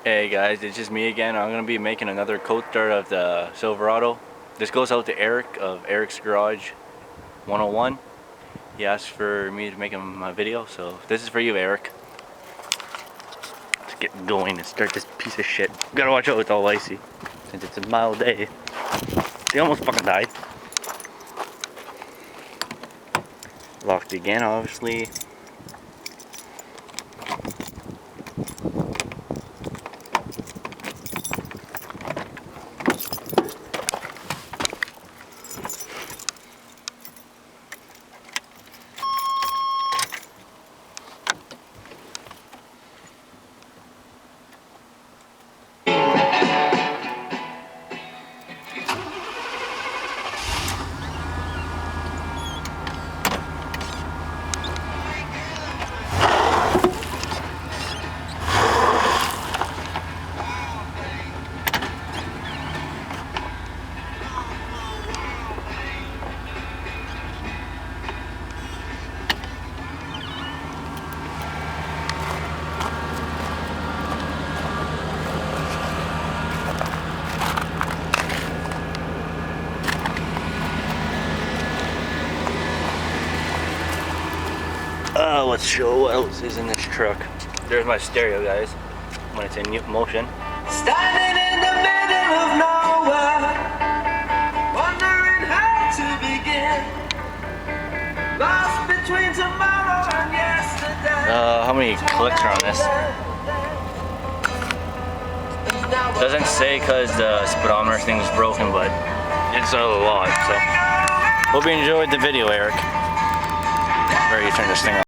Hey guys, it's just me again. I'm gonna be making another cold start of the Silverado. This goes out to Eric of Eric's Garage 101. He asked for me to make him a video, so this is for you, Eric. Let's get going and start this piece of shit. Gotta watch out, it's all icy since it's a mild day. They almost fucking died. Locked again, obviously. Let's show what else is in this truck. There's my stereo, guys, when it's in motion. Standing in the middle of nowhere, wondering how to begin. Lost between tomorrow and yesterday. How many clicks are on this? Doesn't say because the speedometer thing is broken, but it's a lot. So hope you enjoyed the video, Eric. Where you turn this thing on.